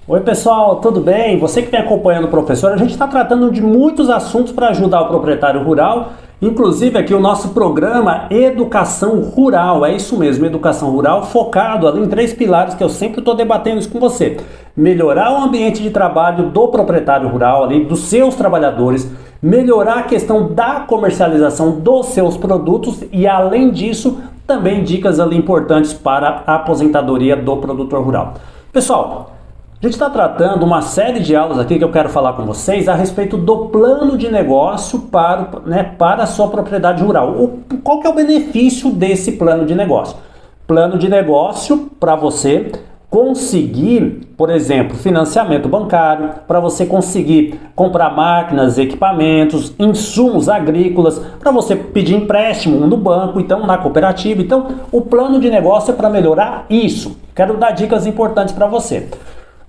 Oi pessoal, tudo bem? Você que vem acompanhando o professor, a gente está tratando de muitos assuntos para ajudar o proprietário rural, inclusive aqui o nosso programa Educação Rural, é isso mesmo, Educação Rural, focado ali em 3 pilares que eu sempre estou debatendo isso com você. Melhorar o ambiente de trabalho do proprietário rural, ali, dos seus trabalhadores, melhorar a questão da comercialização dos seus produtos e, além disso, também dicas ali importantes para a aposentadoria do produtor rural. Pessoal, a gente está tratando uma série de aulas aqui que eu quero falar com vocês a respeito do plano de negócio para a sua propriedade rural. Qual que é o benefício desse plano de negócio? Plano de negócio para você conseguir, por exemplo, financiamento bancário, para você conseguir comprar máquinas, equipamentos, insumos agrícolas, para você pedir empréstimo no banco, então na cooperativa. Então, o plano de negócio é para melhorar isso. Quero dar dicas importantes para você.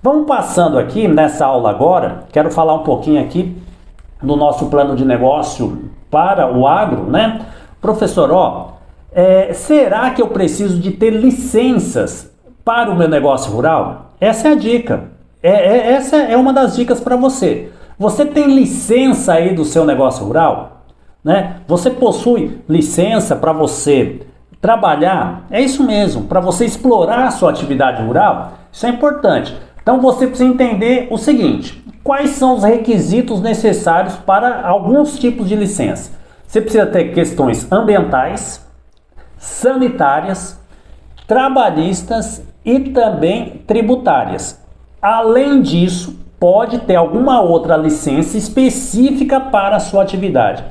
Vamos passando aqui nessa aula agora, quero falar um pouquinho aqui do nosso plano de negócio para o agro, né? Professor, será que eu preciso de ter licenças para o meu negócio rural? Essa é a dica, essa é uma das dicas para você. Você tem licença aí do seu negócio rural? Né? Você possui licença para você trabalhar? É isso mesmo, para você explorar a sua atividade rural? Isso é importante. Então você precisa entender o seguinte: quais são os requisitos necessários para alguns tipos de licença? Você precisa ter questões ambientais, sanitárias, trabalhistas e também tributárias. Além disso, pode ter alguma outra licença específica para a sua atividade.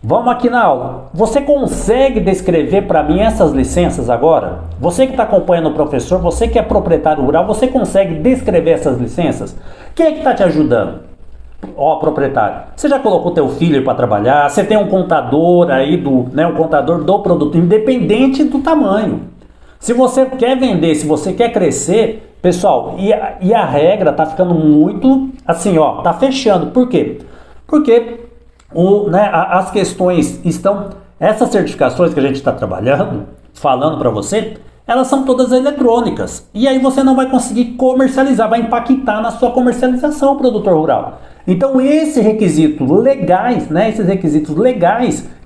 Vamos aqui na aula. Você consegue descrever para mim essas licenças agora? Você que está acompanhando o professor, você que é proprietário rural, você consegue descrever essas licenças? Quem é que está te ajudando? Proprietário, você já colocou teu filho para trabalhar? Você tem um contador aí, um contador do produto, independente do tamanho. Se você quer vender, se você quer crescer, pessoal, e a regra está ficando muito assim, está fechando. Por quê? Porque as questões estão, essas certificações que a gente está trabalhando, falando para você, elas são todas eletrônicas. E aí você não vai conseguir comercializar, vai impactar na sua comercialização, produtor rural. Então esses requisitos legais,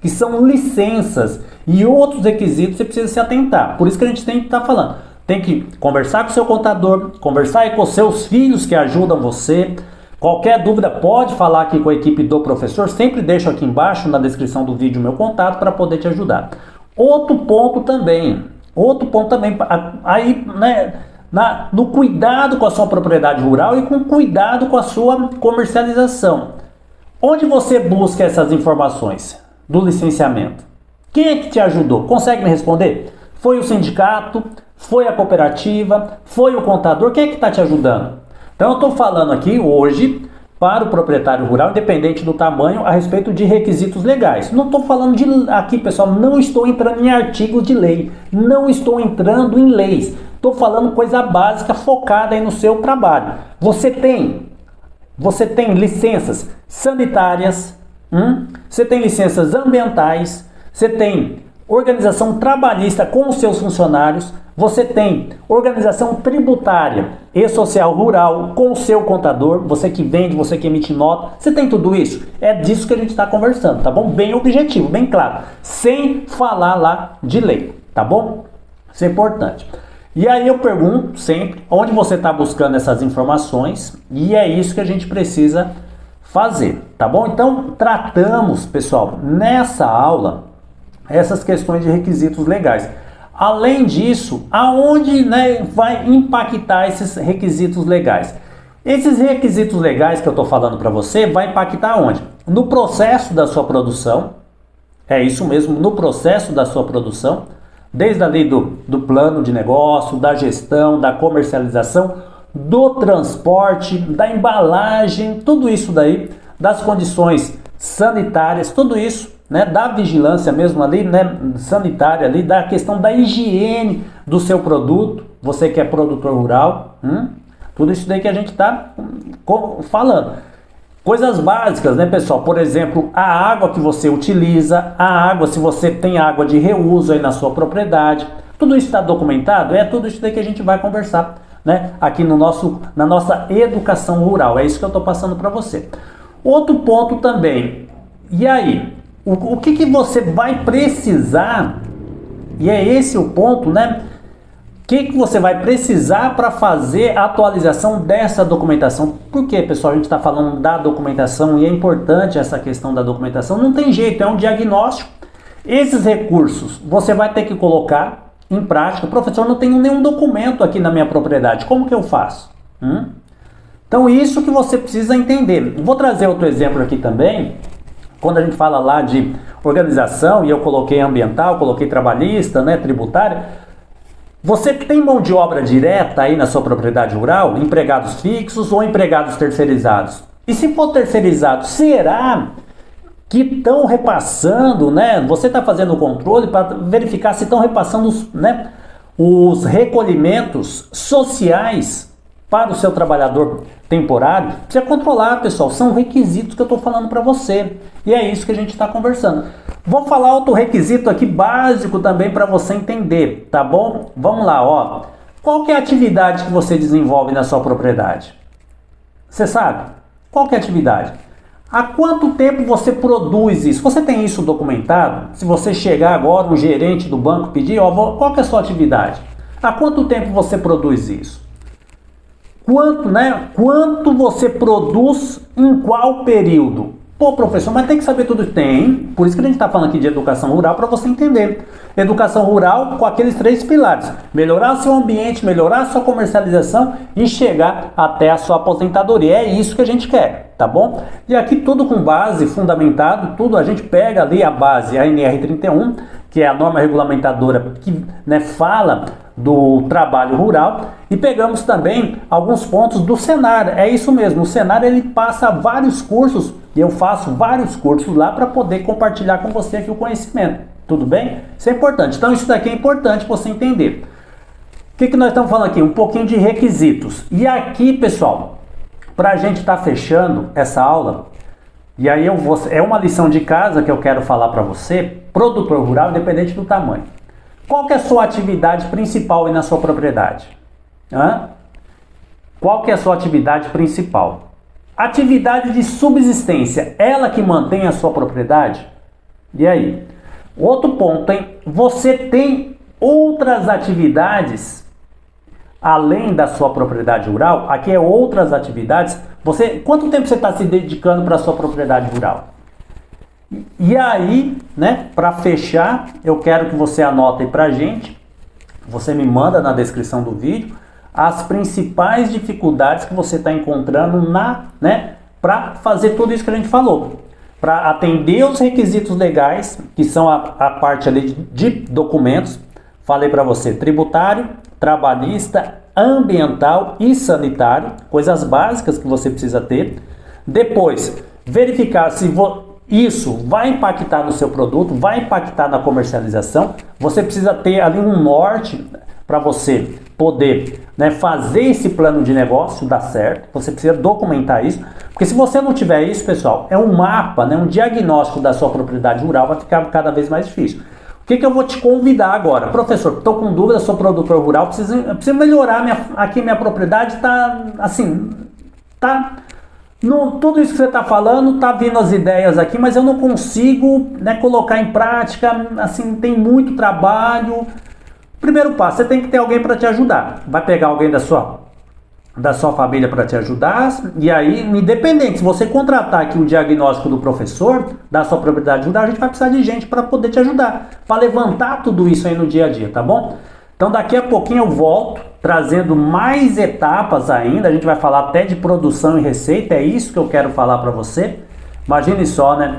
que são licenças e outros requisitos, você precisa se atentar. Por isso que a gente tem que estar falando. Tem que conversar com o seu contador, conversar aí com os seus filhos que ajudam você. Qualquer dúvida pode falar aqui com a equipe do professor, sempre deixo aqui embaixo na descrição do vídeo o meu contato para poder te ajudar. Outro ponto também, aí, no cuidado com a sua propriedade rural e com cuidado com a sua comercialização. Onde você busca essas informações do licenciamento? Quem é que te ajudou? Consegue me responder? Foi o sindicato? Foi a cooperativa? Foi o contador? Quem é que está te ajudando? Então eu estou falando aqui hoje para o proprietário rural, independente do tamanho, a respeito de requisitos legais. Não estou falando aqui, pessoal, não estou entrando em artigos de lei, não estou entrando em leis. Estou falando coisa básica focada aí no seu trabalho. Você tem licenças sanitárias, você tem licenças ambientais, você tem organização trabalhista com os seus funcionários, você tem organização tributária e social rural com o seu contador, você que vende, você que emite nota, você tem tudo isso? É disso que a gente está conversando, tá bom? Bem objetivo, bem claro, sem falar lá de lei, tá bom? Isso é importante. E aí eu pergunto sempre, onde você está buscando essas informações, e é isso que a gente precisa fazer, tá bom? Então, tratamos, pessoal, nessa aula, essas questões de requisitos legais. Além disso, aonde vai impactar esses requisitos legais? Esses requisitos legais que eu estou falando para você vai impactar onde? No processo da sua produção, é isso mesmo, no processo da sua produção, desde ali do plano de negócio, da gestão, da comercialização, do transporte, da embalagem, tudo isso daí, das condições sanitárias, tudo isso, da vigilância mesmo ali, sanitária ali, da questão da higiene do seu produto, você que é produtor rural, tudo isso daí que a gente está falando. Coisas básicas, pessoal? Por exemplo, a água que você utiliza, se você tem água de reuso aí na sua propriedade, tudo isso está documentado? É tudo isso daí que a gente vai conversar né, aqui no na nossa educação rural. É isso que eu estou passando para você. Outro ponto também, e aí, o que você vai precisar, e é esse o ponto, né? O que você vai precisar para fazer a atualização dessa documentação? Por quê, pessoal? A gente está falando da documentação e é importante essa questão da documentação. Não tem jeito, é um diagnóstico. Esses recursos você vai ter que colocar em prática. Professor, não tenho nenhum documento aqui na minha propriedade. Como que eu faço? Então, isso que você precisa entender. Vou trazer outro exemplo aqui também. Quando a gente fala lá de organização, e eu coloquei ambiental, coloquei trabalhista, né, tributária. Você tem mão de obra direta aí na sua propriedade rural? Empregados fixos ou empregados terceirizados? E se for terceirizado, será que estão repassando, né? Você está fazendo o controle para verificar se estão repassando os recolhimentos sociais para o seu trabalhador temporário? Precisa controlar, pessoal. São requisitos que eu estou falando para você. E é isso que a gente está conversando. Vou falar outro requisito aqui básico também para você entender, tá bom? Vamos lá, ó. Qual que é a atividade que você desenvolve na sua propriedade? Você sabe? Qual que é a atividade? Há quanto tempo você produz isso? Você tem isso documentado? Se você chegar agora, um gerente do banco pedir, ó, qual que é a sua atividade? Há quanto tempo você produz isso? Quanto você produz em qual período? Pô, professor, mas tem que saber tudo. Tem, por isso que a gente está falando aqui de educação rural, para você entender. Educação rural com aqueles 3 pilares: melhorar seu ambiente, melhorar a sua comercialização e chegar até a sua aposentadoria. É isso que a gente quer, tá bom? E aqui tudo com base, fundamentado, tudo a gente pega ali a base, a NR31, que é a norma regulamentadora que, né, fala do trabalho rural, e pegamos também alguns pontos do Senar. É isso mesmo, o Senar ele passa vários cursos, e eu faço vários cursos lá para poder compartilhar com você aqui o conhecimento. Tudo bem? Isso é importante. Então isso daqui é importante você entender. O que nós estamos falando aqui? Um pouquinho de requisitos. E aqui, pessoal, para a gente estar fechando essa aula, e aí é uma lição de casa que eu quero falar para você, produtor rural, independente do tamanho. Qual que é a sua atividade principal aí na sua propriedade? Qual que é a sua atividade principal? Atividade de subsistência, ela que mantém a sua propriedade? E aí? Outro ponto, hein? Você tem outras atividades além da sua propriedade rural? Aqui é outras atividades. Quanto tempo você está se dedicando para a sua propriedade rural? E aí, né, para fechar, eu quero que você anote aí pra gente, você me manda na descrição do vídeo, as principais dificuldades que você está encontrando para fazer tudo isso que a gente falou. Para atender os requisitos legais, que são a parte ali de documentos, falei para você, tributário, trabalhista, ambiental e sanitário, coisas básicas que você precisa ter. Depois, verificar se isso vai impactar no seu produto, vai impactar na comercialização. Você precisa ter ali um norte para você poder, né, fazer esse plano de negócio dar certo. Você precisa documentar isso, porque se você não tiver isso, pessoal, é um mapa, né, um diagnóstico da sua propriedade rural, vai ficar cada vez mais difícil. O que eu vou te convidar agora? Professor, estou com dúvida, sou produtor rural, preciso melhorar minha propriedade, tá assim, tá... tudo isso que você está falando, tá vindo as ideias aqui, mas eu não consigo, né, colocar em prática, assim, tem muito trabalho. Primeiro passo, você tem que ter alguém para te ajudar. Vai pegar alguém da sua família para te ajudar, e aí, independente, se você contratar aqui o diagnóstico do professor da sua propriedade rural, a gente vai precisar de gente para poder te ajudar, para levantar tudo isso aí no dia a dia, tá bom? Então daqui a pouquinho eu volto, trazendo mais etapas ainda, a gente vai falar até de produção e receita, é isso que eu quero falar para você. Imagine só, né?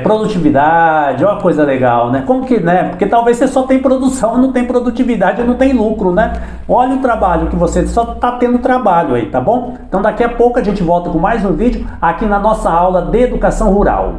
Produtividade, é uma coisa legal, né? Como que, né? Porque talvez você só tem produção, não tem produtividade, não tem lucro, né? Olha o trabalho que você só tá tendo trabalho aí, tá bom? Então daqui a pouco a gente volta com mais um vídeo aqui na nossa aula de educação rural.